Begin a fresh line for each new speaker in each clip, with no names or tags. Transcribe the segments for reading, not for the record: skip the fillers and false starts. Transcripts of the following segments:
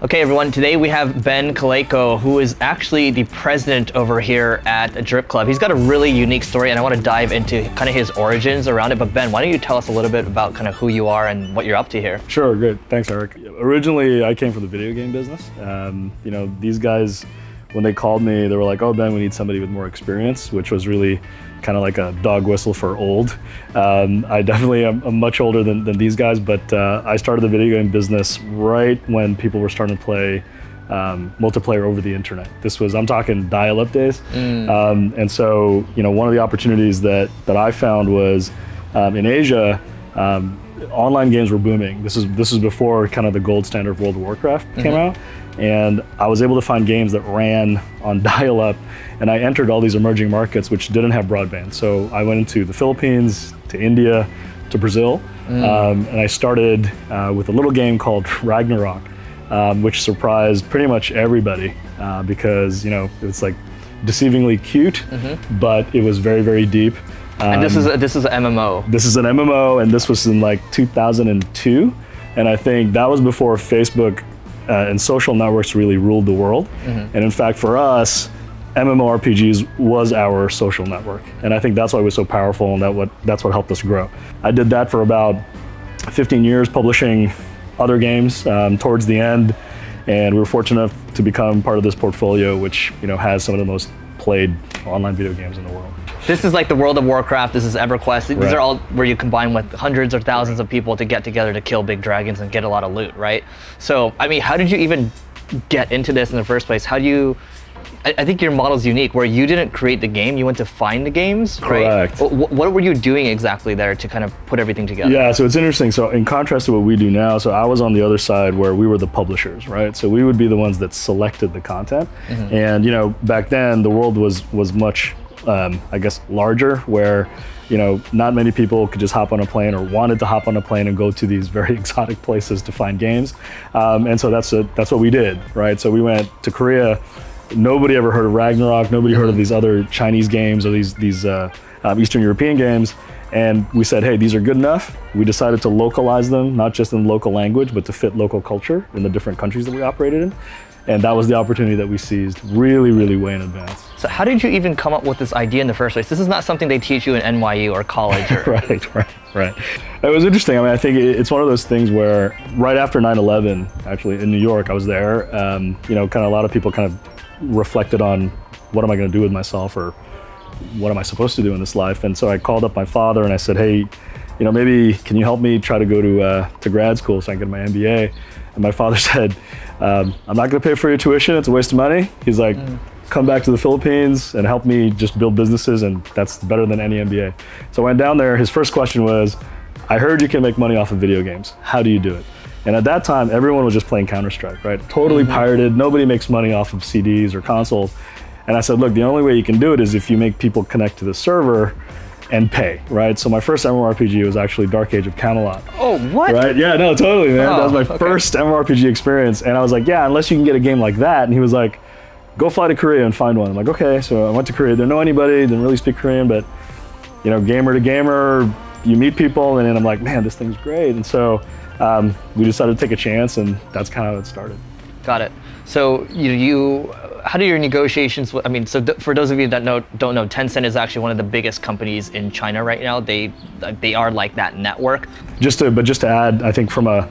Okay, everyone, today we have Ben Colayco, who is actually the president over here at Drip Club. He's got a really unique story, and I want to dive into kind of his origins around it. But Ben, why don't you tell us a little bit about kind of who you are and what you're up to here?
Sure, good. Thanks, Eric. Originally, I came from the video game business. You know, these guys, when they called me, they were like, "Oh, Ben, we need somebody with more experience," which was really kind of like a dog whistle for old. I definitely am much older than these guys, but I started the video game business right when people were starting to play multiplayer over the internet. This was, I'm talking dial-up days. And so, you know, one of the opportunities that I found was in Asia, online games were booming. This is before kind of the gold standard of World of Warcraft came out. And I was able to find games that ran on dial-up, and I entered all these emerging markets which didn't have broadband. So I went into the Philippines, to India, to Brazil, and I started with a little game called Ragnarok, which surprised pretty much everybody because, you know, it's like deceivingly cute, but it was very, very deep.
And this is an MMO.
This is an MMO, and this was in like 2002, and I think that was before Facebook and social networks really ruled the world. And in fact, for us, MMORPGs was our social network. And I think that's why it was so powerful, and that's what helped us grow. I did that for about 15 years, publishing other games towards the end. And we were fortunate enough to become part of this portfolio, which, you know, has some of the most played online video games in the world.
This is like the World of Warcraft, this is EverQuest. These are all where you combine with hundreds or thousands of people to get together to kill big dragons and get a lot of loot, right? So, I mean, how did you even get into this in the first place? How do you, I think your model's unique, where you didn't create the game, you went to find the games, right?
Correct.
What were you doing exactly there to kind of put everything together?
Yeah, so it's interesting. So in contrast to what we do now, so I was on the other side where we were the publishers, right? So we would be the ones that selected the content. And, you know, back then the world was much, I guess, larger, where, you know, not many people could just hop on a plane or wanted to hop on a plane and go to these very exotic places to find games. And so that's what we did, right? So we went to Korea. Nobody ever heard of Ragnarok. Nobody heard of these other Chinese games or these Eastern European games. And we said, hey, these are good enough. We decided to localize them, not just in local language, but to fit local culture in the different countries that we operated in. And that was the opportunity that we seized really, really way in advance.
So how did you even come up with this idea in the first place? This is not something they teach you in NYU or college. Or...
Right. It was interesting. I mean, I think it's one of those things where right after 9/11, actually in New York, I was there, you know, kind of a lot of people kind of reflected on what am I going to do with myself, or what am I supposed to do in this life? And so I called up my father and I said, hey, you know, maybe can you help me try to go to grad school so I can get my MBA? And my father said, I'm not going to pay for your tuition. It's a waste of money. He's like, come back to the Philippines and help me just build businesses, and that's better than any MBA. So I went down there. His first question was, I heard you can make money off of video games. How do you do it? And at that time, everyone was just playing Counter-Strike, right? Totally pirated. Nobody makes money off of CDs or consoles. And I said, look, the only way you can do it is if you make people connect to the server and pay, right? So my first MMORPG was actually Dark Age of Camelot.
Oh, what?
Right? Yeah, no, totally, man. That was my first MMORPG experience. And I was like, yeah, unless you can get a game like that. And he was like, go fly to Korea and find one. I'm like, okay. So I went to Korea. Didn't know anybody, didn't really speak Korean, but, you know, gamer to gamer, you meet people, and then I'm like, man, this thing's great. And so we decided to take a chance, and that's kind of how it started.
Got it. So how do your negotiations? I mean, so for those of you that don't know, Tencent is actually one of the biggest companies in China right now. They are like that network.
Just to add, I think from a,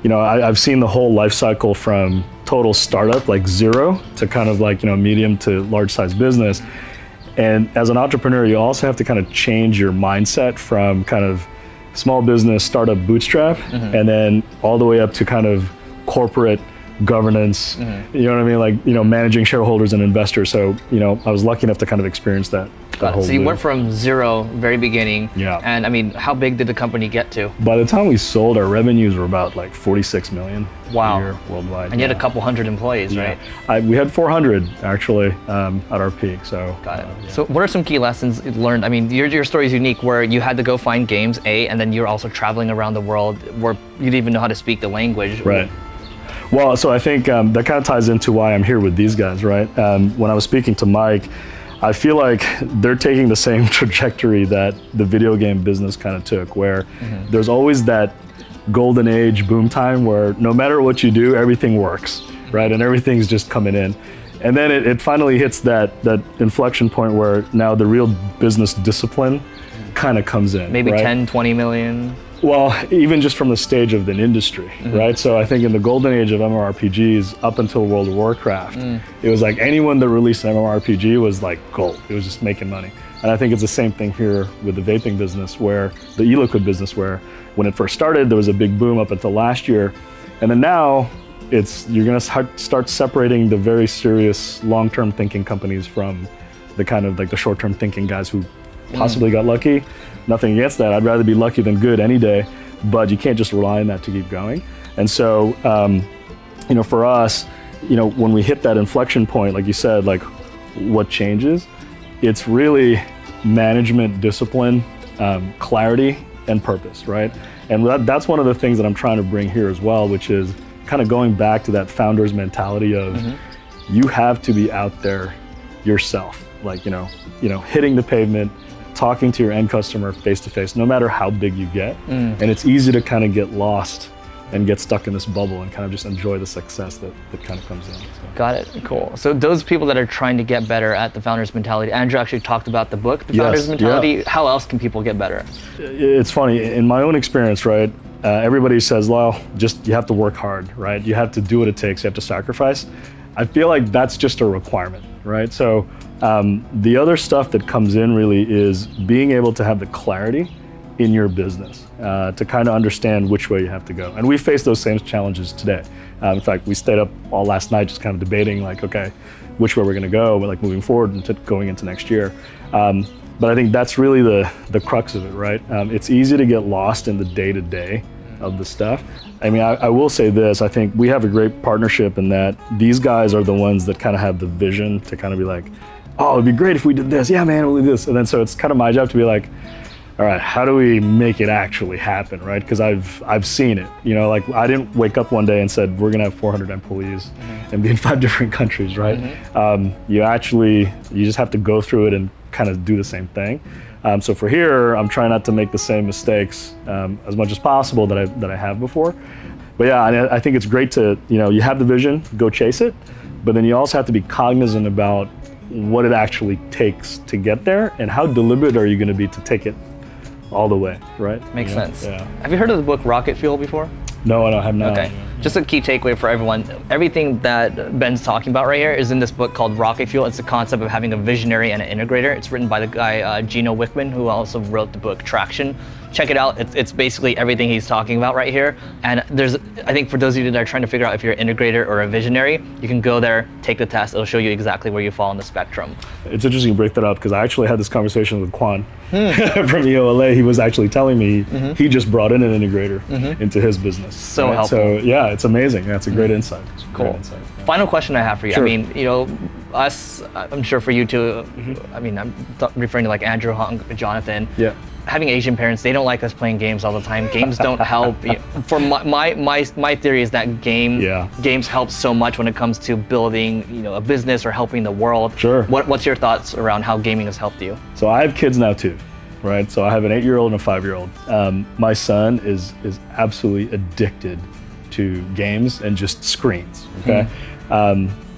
you know, I've seen the whole life cycle from total startup, like zero, to kind of like, you know, medium to large size business. And as an entrepreneur, you also have to kind of change your mindset from kind of small business, startup, bootstrap, and then all the way up to kind of corporate governance, you know what I mean? Like, you know, managing shareholders and investors. So, you know, I was lucky enough to kind of experience that.
So you went from zero, very beginning.
Yeah.
And I mean, how big did the company get to?
By the time we sold, our revenues were about like 46 million a year worldwide.
And you had a couple hundred employees, right?
We had 400 actually at our peak. So.
Got it. So what are some key lessons learned? I mean, your story is unique, where you had to go find games, and then you're also traveling around the world where you didn't even know how to speak the language.
Right. Well, so I think that kind of ties into why I'm here with these guys, right? When I was speaking to Mike, I feel like they're taking the same trajectory that the video game business kind of took, where there's always that golden age boom time where no matter what you do, everything works, right? And everything's just coming in. And then it finally hits that inflection point where now the real business discipline kind of comes in.
Maybe
right?
10, 20 million.
Well, even just from the stage of an industry, right? So I think in the golden age of MMORPGs, up until World of Warcraft, it was like anyone that released an MMORPG was like gold. It was just making money. And I think it's the same thing here with the vaping business, where the e-liquid business, where when it first started, there was a big boom up until last year. And then now, you're gonna start separating the very serious long-term thinking companies from the kind of like the short-term thinking guys who possibly got lucky. Nothing against that. I'd rather be lucky than good any day, but you can't just rely on that to keep going. And so, you know, for us, you know, when we hit that inflection point, like you said, like what changes, it's really management, discipline, clarity, and purpose, right? And that's one of the things that I'm trying to bring here as well, which is kind of going back to that founder's mentality of you have to be out there yourself, like, you know, hitting the pavement, talking to your end customer face to face, no matter how big you get. And it's easy to kind of get lost and get stuck in this bubble and kind of just enjoy the success that kind of comes in. So.
Got it, cool. So those people that are trying to get better at the founder's mentality, Andrew actually talked about the book, The Founder's Mentality. Yeah. How else can people get better?
It's funny, in my own experience, right, everybody says, well, just you have to work hard, right? You have to do what it takes, you have to sacrifice. I feel like that's just a requirement, right? So the other stuff that comes in really is being able to have the clarity in your business to kind of understand which way you have to go. And we face those same challenges today. In fact, we stayed up all last night just kind of debating like, okay, which way we're gonna go, like moving forward and going into next year. But I think that's really the crux of it, right? It's easy to get lost in the day-to-day of the stuff. I mean, I will say this, I think we have a great partnership in that these guys are the ones that kind of have the vision to kind of be like, oh, it'd be great if we did this. Yeah, man, we'll do this. And then so it's kind of my job to be like, all right, how do we make it actually happen, right? Because I've seen it. You know, like I didn't wake up one day and said, we're gonna have 400 employees and be in 5 different countries, right? You just have to go through it and kind of do the same thing. So for here, I'm trying not to make the same mistakes as much as possible that I have before. But yeah, I think it's great to, you know, you have the vision, go chase it, but then you also have to be cognizant about what it actually takes to get there and how deliberate are you gonna be to take it all the way, right?
Makes sense. Yeah. Have you heard of the book Rocket Fuel before?
No, I have not.
Okay. Just a key takeaway for everyone. Everything that Ben's talking about right here is in this book called Rocket Fuel. It's the concept of having a visionary and an integrator. It's written by the guy, Gino Wickman, who also wrote the book Traction. Check it out. It's basically everything he's talking about right here. And I think for those of you that are trying to figure out if you're an integrator or a visionary, you can go there, take the test. It'll show you exactly where you fall on the spectrum. It's
interesting you break that up because I actually had this conversation with Quan from EOLA. He was actually telling me he just brought in an integrator into his business.
So helpful.
So yeah, it's amazing. That's a great insight.
Cool.
Great insight. Yeah.
Final question I have for you.
Sure.
I mean, you know, us, I'm sure for you too, I mean, I'm referring to like Andrew, Hong, Jonathan.
Yeah.
Having Asian parents, they don't like us playing games all the time. Games don't help. For my theory is that games help so much when it comes to building, you know, a business or helping the world.
Sure.
What's your thoughts around how gaming has helped you?
So I have kids now too, right? So I have an 8-year-old and a 5-year-old. My son is absolutely addicted to games and just screens. Okay.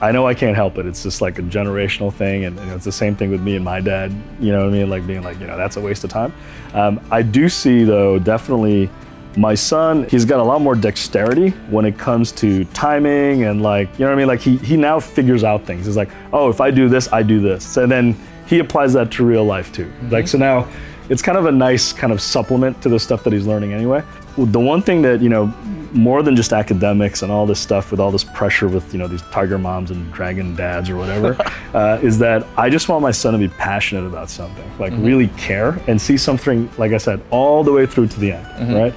I know I can't help it. It's just like a generational thing, and it's the same thing with me and my dad. You know what I mean? Like being like, you know, that's a waste of time. I do see though, definitely, my son, he's got a lot more dexterity when it comes to timing and like, you know what I mean? Like he now figures out things. He's like, oh, if I do this, I do this, and then he applies that to real life too. Like so now, it's kind of a nice kind of supplement to the stuff that he's learning anyway. The one thing that, you know, more than just academics and all this stuff with all this pressure with, you know, these tiger moms and dragon dads or whatever, is that I just want my son to be passionate about something, like really care and see something, like I said, all the way through to the end, right?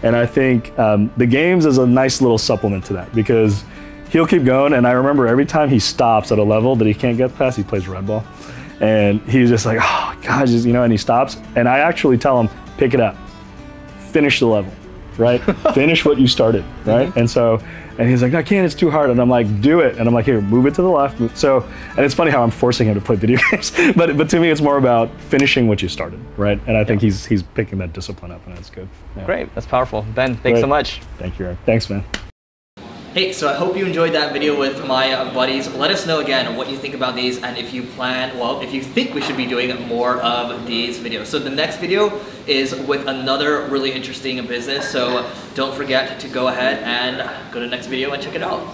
And I think the games is a nice little supplement to that because he'll keep going. And I remember every time he stops at a level that he can't get past, he plays red ball. And he's just like, oh gosh, you know, and he stops. And I actually tell him, pick it up, finish the level, right? Finish what you started, right? And he's like, I can't, it's too hard. And I'm like, do it. And I'm like, here, move it to the left. So, and it's funny how I'm forcing him to play video games, but to me, it's more about finishing what you started, right? And I think he's picking that discipline up, and that's good. Yeah.
Great, that's powerful. Ben, thanks so much.
Thank you, Eric. Thanks, man.
Hey, so I hope you enjoyed that video with my buddies. Let us know again what you think about these and if you plan, well, if you think we should be doing more of these videos. So the next video is with another really interesting business, so don't forget to go ahead and go to the next video and check it out.